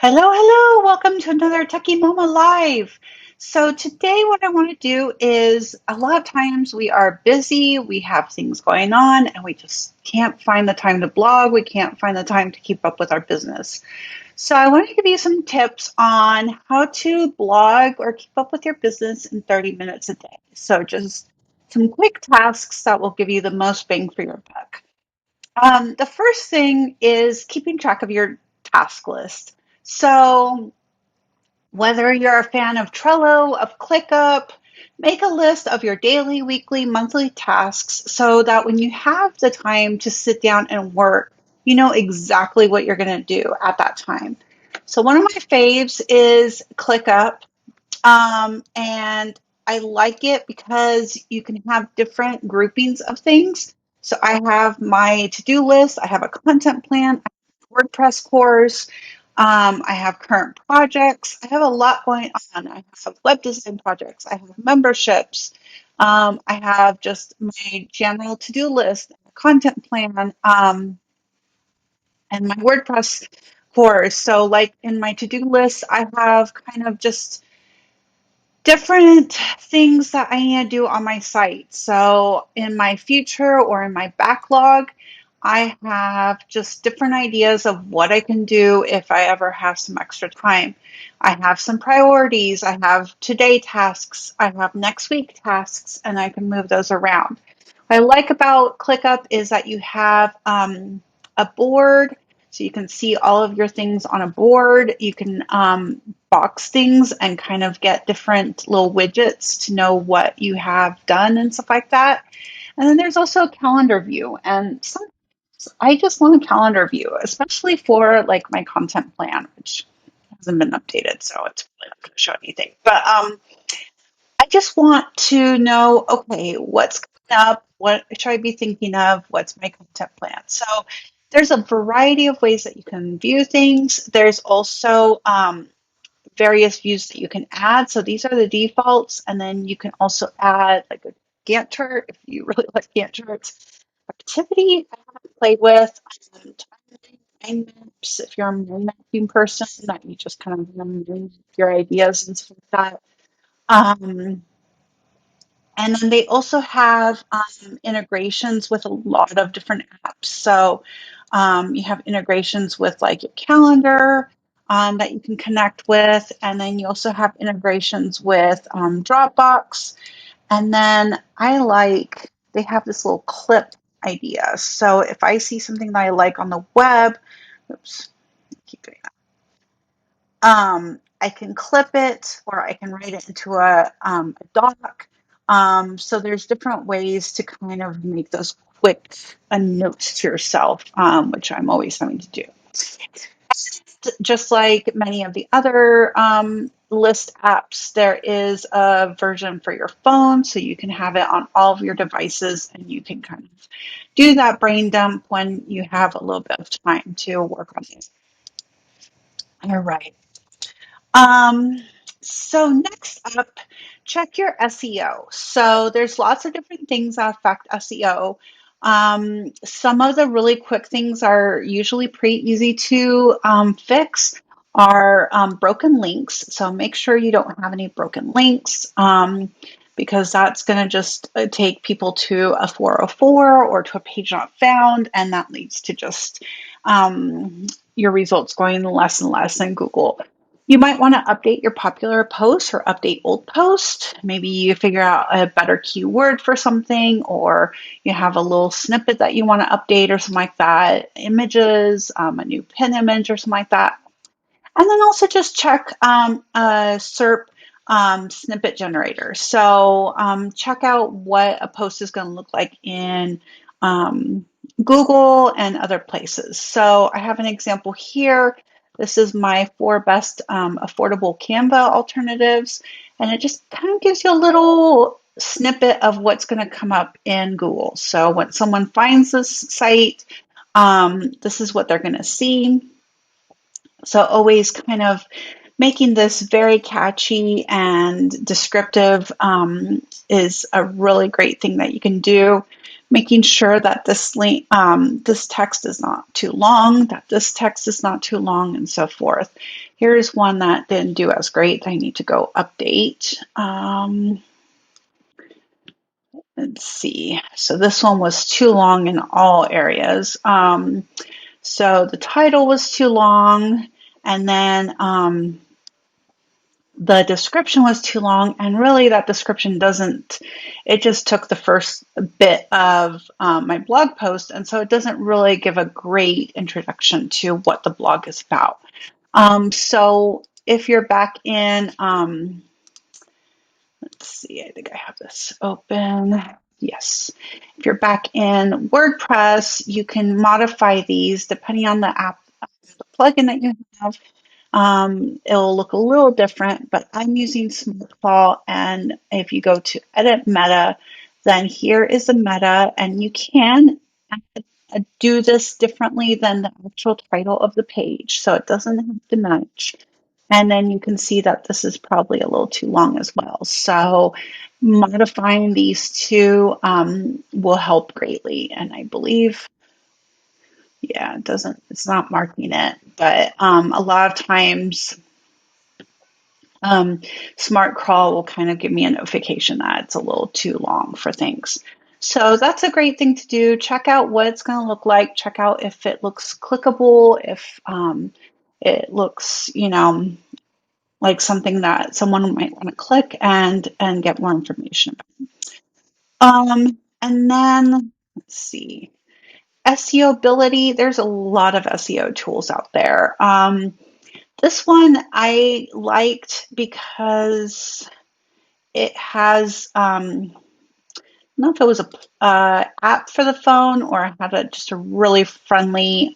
Hello, hello. Welcome to another Techie Mama Live. So today what I want to do is a lot of times we are busy, we have things going on, and we just can't find the time to blog. We can't find the time to keep up with our business. So I want to give you some tips on how to blog or keep up with your business in 30 minutes a day. So just some quick tasks that will give you the most bang for your buck. The first thing is keeping track of your task list. So whether you're a fan of Trello, of ClickUp, make a list of your daily, weekly, monthly tasks so that when you have the time to sit down and work, you know exactly what you're going to do at that time. So one of my faves is ClickUp. And I like it because you can have different groupings of things. So I have my to-do list, I have a content plan, I have a WordPress course, I have current projects. I have a lot going on. I have web design projects, I have memberships, I have just my general to-do list, content plan, and my WordPress course. So like in my to-do list, I have kind of just different things that I need to do on my site. So in my future or in my backlog, I have just different ideas of what I can do if I ever have some extra time. I have some priorities. I have today tasks. I have next week tasks, and I can move those around. What I like about ClickUp is that you have a board, so you can see all of your things on a board. You can box things and kind of get different little widgets to know what you have done and stuff like that. And then there's also a calendar view. And sometimes I just want a calendar view, especially for like my content plan, which hasn't been updated, so it's really not going to show anything. But I just want to know, okay, what's coming up? What should I be thinking of? What's my content plan? So there's a variety of ways that you can view things. There's also various views that you can add. So these are the defaults. And then you can also add like a Gantt chart if you really like Gantt charts. Activity I haven't played with. Mind maps if you're a mind mapping person, that you just kind of remember your ideas and stuff like that. Um, and then they also have integrations with a lot of different apps. So you have integrations with like your calendar that you can connect with. And then you also have integrations with Dropbox. And then they have this little clip idea. So if I see something that I like on the web, oops, keep doing I can clip it or I can write it into a doc. So there's different ways to kind of make those quick notes to yourself, which I'm always having to do. Just like many of the other list apps, there is a version for your phone, so you can have it on all of your devices and you can kind of do that brain dump when you have a little bit of time to work on it. All right. Um, so next up, check your SEO. So there's lots of different things that affect SEO. Some of the really quick things are usually pretty easy to fix are broken links. So make sure you don't have any broken links because that's going to just take people to a 404 or to a page not found, and that leads to just your results going less and less in Google. You might want to update your popular posts or update old posts. Maybe you figure out a better keyword for something, or you have a little snippet that you want to update or something like that. Images, a new pin image or something like that. And then also just check a SERP snippet generator. So check out what a post is going to look like in Google and other places. So I have an example here. This is my 4 best affordable Canva alternatives. And it just kind of gives you a little snippet of what's going to come up in Google. So when someone finds this site, this is what they're going to see. So always kind of making this very catchy and descriptive is a really great thing that you can do. making sure that this link, this text is not too long, that this text is not too long, and so forth. Here's one that didn't do as great. I need to go update. Let's see. So this one was too long in all areas. So the title was too long, and then the description was too long, and really that description doesn't, it just took the first bit of my blog post, and so it doesn't really give a great introduction to what the blog is about. So if you're back in, let's see, I think I have this open. Yes. If you're back in WordPress, you can modify these depending on the app, the plugin that you have. It'll look a little different, but I'm using SmartClaw, and if you go to edit meta, then here is the meta, and you can do this differently than the actual title of the page, so it doesn't have to match. And then you can see that this is probably a little too long as well. So modifying these two will help greatly. And I believe, yeah, it's not marking it, but a lot of times Smart Crawl will kind of give me a notification that it's a little too long for things. So that's a great thing to do. Check out what it's going to look like. Check out if it looks clickable, if it looks, like something that someone might want to click and get more information about. And then let's see, SEO ability. There's a lot of SEO tools out there. This one I liked because it has, I don't know if it was a app for the phone or I had just a really friendly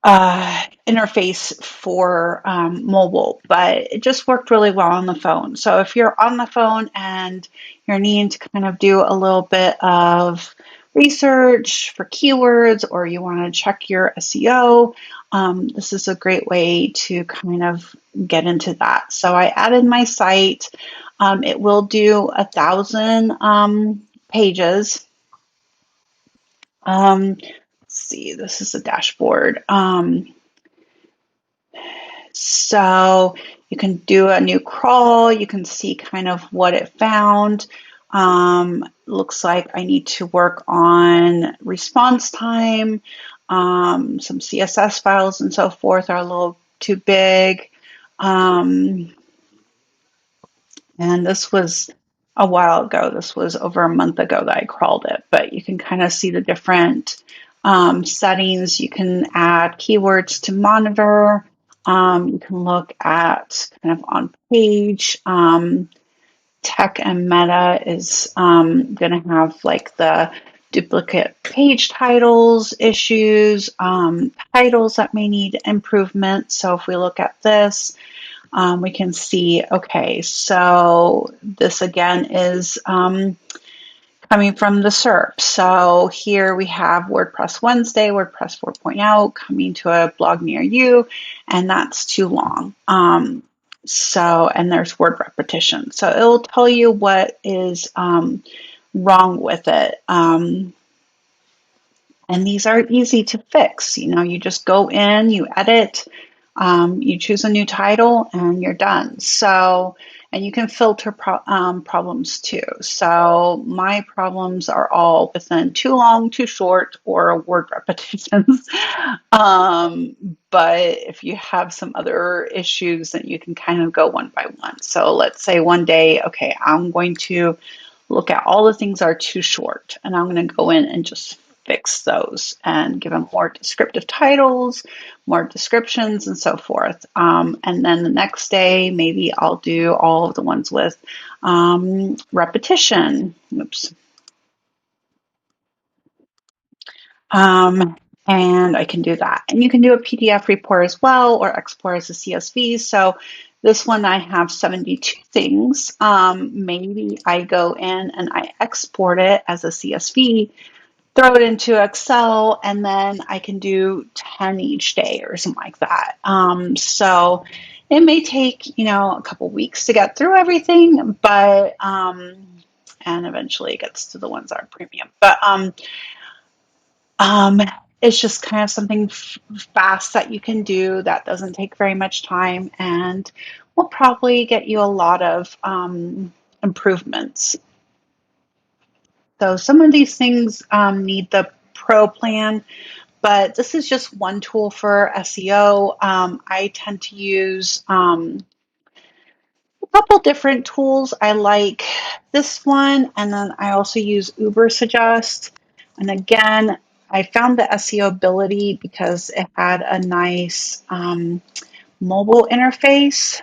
interface for mobile, but it just worked really well on the phone. So if you're on the phone and you're needing to kind of do a little bit of research for keywords or you want to check your SEO, this is a great way to kind of get into that. So I added my site. It will do 1,000 pages. Let's see, this is a dashboard. So you can do a new crawl. You can see kind of what it found. Looks like I need to work on response time. Some CSS files and so forth are a little too big. And this was a while ago. This was over a month ago that I crawled it, but you can kind of see the different settings. You can add keywords to monitor. You can look at kind of on page. Tech and meta is going to have like the duplicate page titles issues, titles that may need improvement. So if we look at this, we can see, okay, so this again is coming from the SERP. So here we have WordPress Wednesday, WordPress 4.0 coming to a blog near you, and that's too long. And there's word repetition. So it'll tell you what is wrong with it. And these are easy to fix. You just go in, you edit, you choose a new title, and you're done. So, and you can filter problems too. So my problems are all within too long, too short, or word repetitions. But if you have some other issues, then you can kind of go one by one. So let's say one day, okay, I'm going to look at all the things that are too short, and I'm going to go in and just fix those and give them more descriptive titles, more descriptions, and so forth. And then the next day, maybe I'll do all of the ones with repetition. Oops. And I can do that. And you can do a PDF report as well or export as a CSV. So this one I have 72 things. Maybe I go in and I export it as a CSV, throw it into Excel, and then I can do 10 each day or something like that. So it may take, a couple weeks to get through everything, but and eventually it gets to the ones that are premium. But um, it's just kind of something fast that you can do that doesn't take very much time and will probably get you a lot of improvements. So some of these things need the pro plan, but this is just one tool for SEO. I tend to use a couple different tools. I like this one, and then I also use Uber Suggest. And again, I found the SEO ability because it had a nice mobile interface.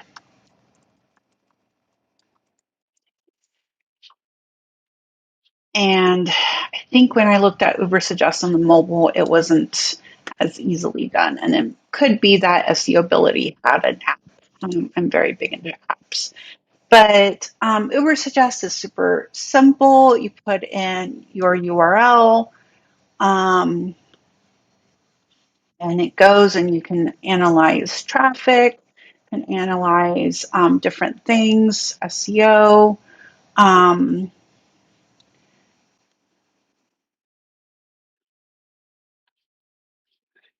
And I think when I looked at Uber Suggest on the mobile, it wasn't as easily done. And it could be that SEO ability had an app. I'm very big into apps. But Uber Suggest is super simple. You put in your URL, um, and it goes and you can analyze traffic, can analyze different things, SEO. Um,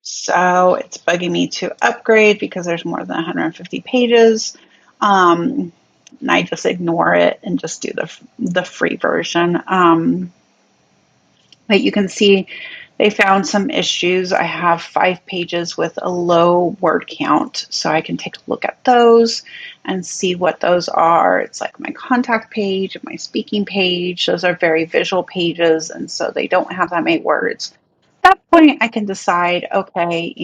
so it's bugging me to upgrade because there's more than 150 pages. And I just ignore it and just do the free version. But you can see they found some issues. I have 5 pages with a low word count, so I can take a look at those and see what those are. It's like my contact page and my speaking page. Those are very visual pages, and so they don't have that many words. At that point, I can decide, okay,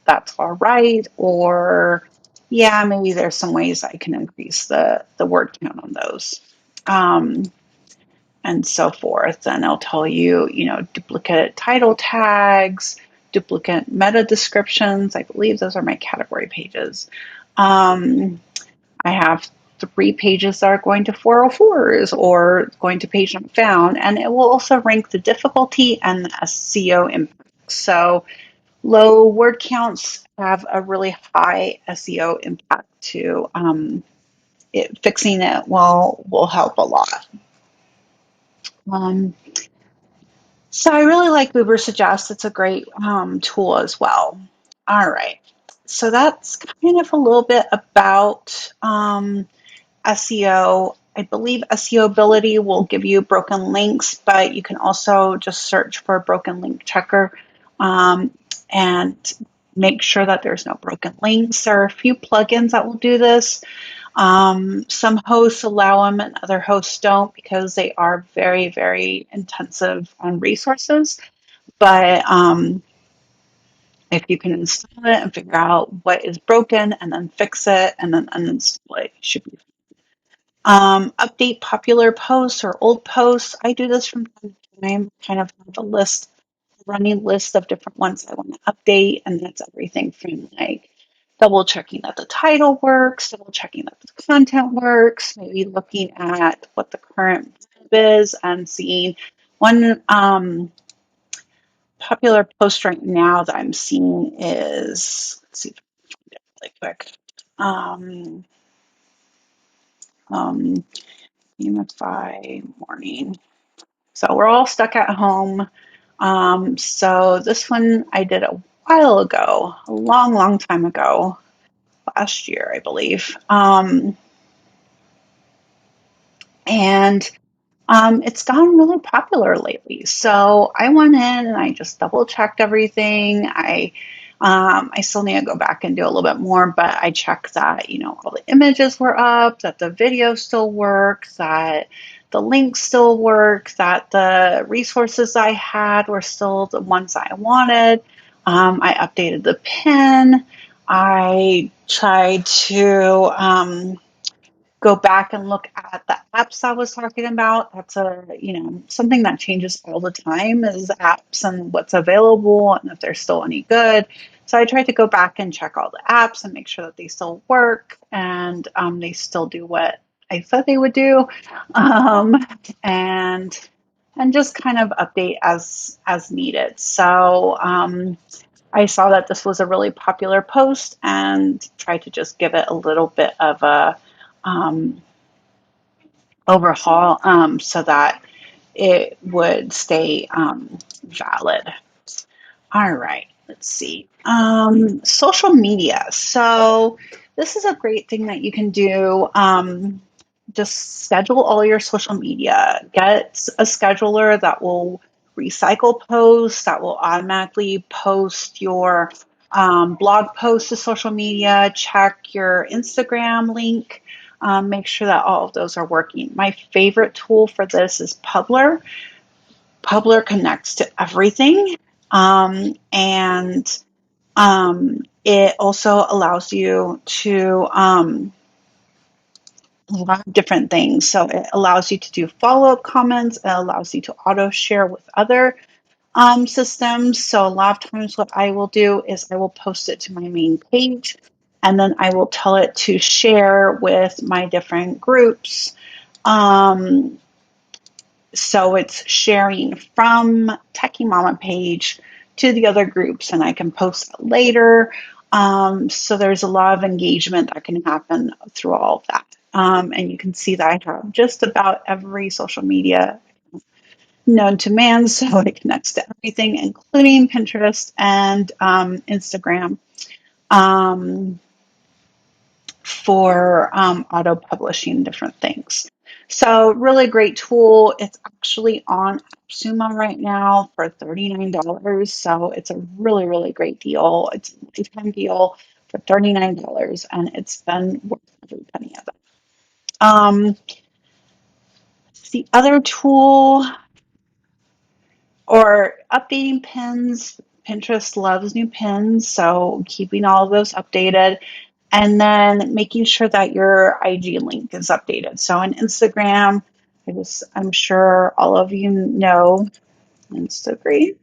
that's all right, or yeah, maybe there's some ways I can increase the word count on those. Um, and so forth. And it'll tell you, duplicate title tags, duplicate meta descriptions. I believe those are my category pages. Um, I have 3 pages that are going to 404s or going to page not found, and it will also rank the difficulty and the SEO impact. So low word counts have a really high SEO impact too. Fixing it will help a lot. Um, So I really like Uber Suggest. It's a great tool as well. All right. So that's kind of a little bit about SEO. I believe SEO ability will give you broken links, but you can also just search for a broken link checker um, and make sure that there's no broken links. There are a few plugins that will do this. Some hosts allow them and other hosts don't because they are very, very intensive on resources. But if you can install it and figure out what is broken and then fix it and then uninstall it, you should be. Update popular posts or old posts. I do this from time to time, kind of have a list, running list of different ones I want to update, and that's everything from like double checking that the title works, double checking that the content works, maybe looking at what the current vibe is and seeing one popular post right now that I'm seeing is, let's see if I can find it really quick. Um, um, Unify morning. So we're all stuck at home. So this one I did a while ago, a long, long time ago, last year, I believe. And it's gotten really popular lately. So I went in and I just double checked everything. I still need to go back and do a little bit more, but I checked that, all the images were up, that the video still works, that the links still work, that the resources I had were still the ones I wanted. I updated the pin. I tried to go back and look at the apps I was talking about. That's something that changes all the time is apps and what's available and if they're still any good. So I tried to go back and check all the apps and make sure that they still work and they still do what I said they would do, um, and just kind of update as needed. So I saw that this was a really popular post and tried to just give it a little bit of a um, overhaul so that it would stay valid. All right, let's see. Social media. So this is a great thing that you can do. Just schedule all your social media. Get a scheduler that will recycle posts, that will automatically post your blog posts to social media. Check your Instagram link. Make sure that all of those are working. My favorite tool for this is Publer. Publer connects to everything. And it also allows you to a lot of different things. So it allows you to do follow-up comments. It allows you to auto share with other systems. So a lot of times what I will do is I will post it to my main page, and then I will tell it to share with my different groups. Um, so it's sharing from Techie Mama page to the other groups, and I can post it later. So there's a lot of engagement that can happen through all of that. And you can see that I have just about every social media known to man, so it connects to everything, including Pinterest and Instagram. Um, for auto publishing different things. So, really great tool. It's actually on AppSumo right now for $39. So, it's a really, really great deal. It's a lifetime deal for $39, and it's been worth every penny of it. Um, the other tool or updating pins. Pinterest loves new pins, so keeping all of those updated. And then making sure that your IG link is updated. So on Instagram, I'm sure all of you know Instagram.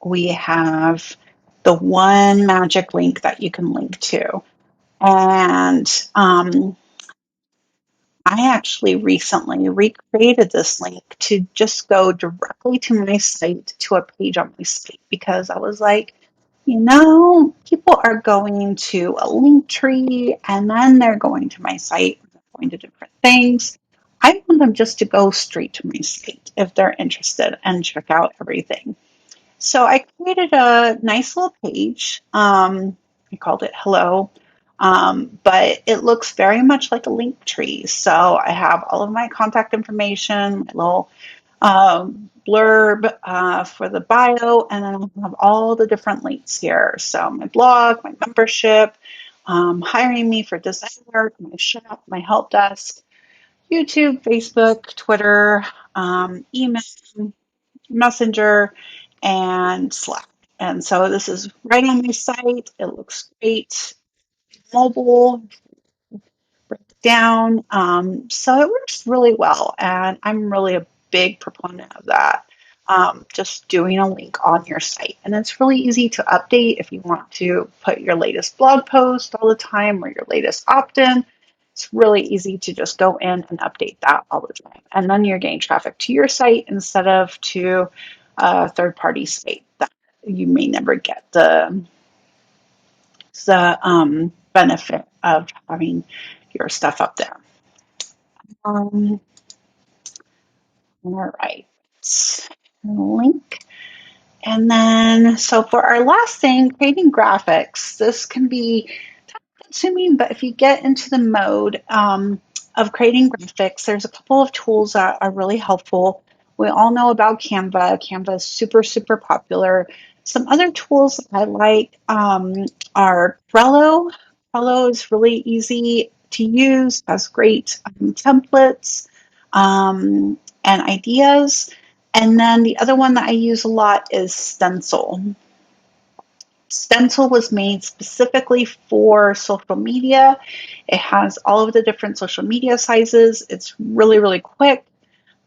We have the one magic link that you can link to. And I actually recently recreated this link to just go directly to my site, to a page on my site, because I was like, people are going to a link tree and then they're going to my site, going to different things. I want them just to go straight to my site if they're interested and check out everything. So I created a nice little page. I called it Hello, but it looks very much like a link tree. So I have all of my contact information, my little blurb for the bio, and then I have all the different links here. So my blog, my membership, hiring me for design work, my shop, my help desk, YouTube, Facebook, Twitter, email, Messenger, and Slack. And so this is right on my site. It looks great. Mobile, down. So it works really well, and I'm really a big proponent of that. Just doing a link on your site, and it's really easy to update if you want to put your latest blog post all the time or your latest opt-in. It's really easy to just go in and update that all the time, and then you're getting traffic to your site instead of to a third-party site that you may never get the benefit of having your stuff up there. All right. Link. And then, so for our last thing, creating graphics. This can be time consuming, but if you get into the mode of creating graphics, there's a couple of tools that are really helpful. We all know about Canva. Canva is super, super popular. Some other tools that I like are Trello. Trello is really easy to use, has great templates and ideas. And then the other one that I use a lot is Stencil. Stencil was made specifically for social media. It has all of the different social media sizes. It's really, really quick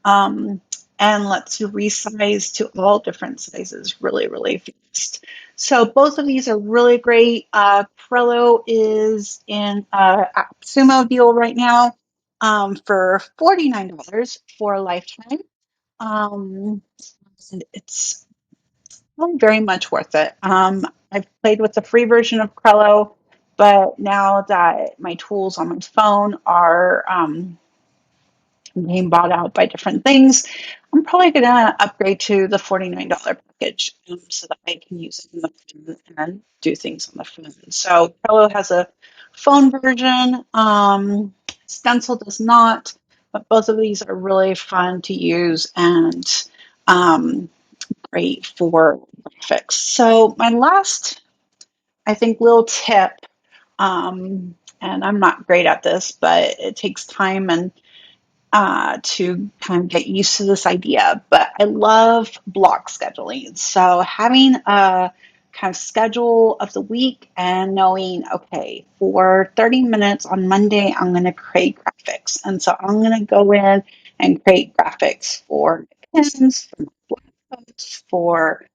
um, and lets you resize to all different sizes really, really fast. So both of these are really great. Trello is in a AppSumo deal right now for $49 for a lifetime. Um, and it's really very much worth it. I've played with the free version of Trello, but now that my tools on my phone are being bought out by different things. I'm probably going to upgrade to the $49 package so that I can use it on the phone and do things on the phone. So Trello has a phone version. Stencil does not, but both of these are really fun to use and um, great for graphics. So my last, I think, little tip, and I'm not great at this, but it takes time and to kind of get used to this idea, but I love block scheduling. So having a kind of schedule of the week and knowing, okay, for 30 minutes on Monday, I'm going to create graphics. And so I'm going to go in and create graphics for pins, for blog posts, for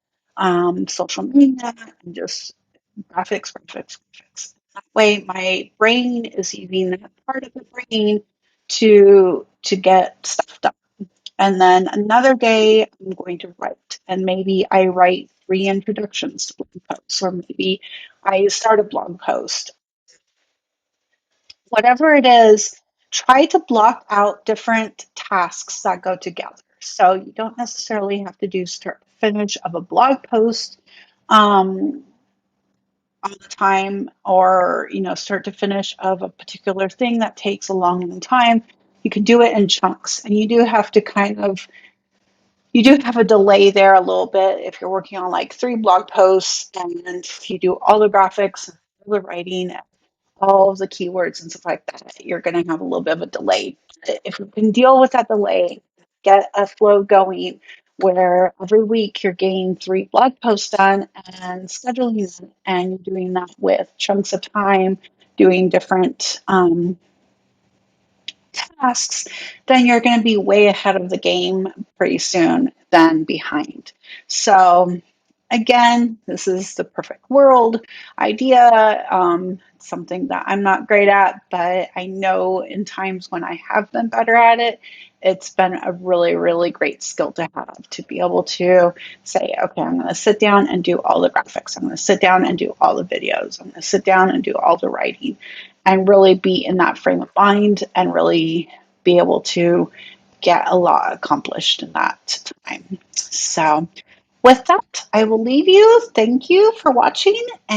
social media, and just graphics, graphics, graphics. That way, my brain is using that part of the brain to get stuff done. And then another day, I'm going to write, and maybe I write 3 introductions to blog posts, or maybe I start a blog post. Whatever it is, try to block out different tasks that go together. So you don't necessarily have to do start to finish of a blog post. Um, all the time, or start to finish of a particular thing that takes a long time. You can do it in chunks, and you do have a delay there a little bit if you're working on like 3 blog posts and you do all the graphics, all the writing, all of the keywords and stuff like that. You're going to have a little bit of a delay. If you can deal with that delay, get a flow going where every week you're getting 3 blog posts done and scheduling them, and you're doing that with chunks of time, doing different tasks, then you're going to be way ahead of the game pretty soon than behind. So, again, this is the perfect world idea. Something that I'm not great at, but I know in times when I have been better at it, it's been a really, really great skill to have to be able to say, okay, I'm going to sit down and do all the graphics. I'm going to sit down and do all the videos. I'm going to sit down and do all the writing and really be in that frame of mind and really be able to get a lot accomplished in that time. So, with that, I will leave you. Thank you for watching.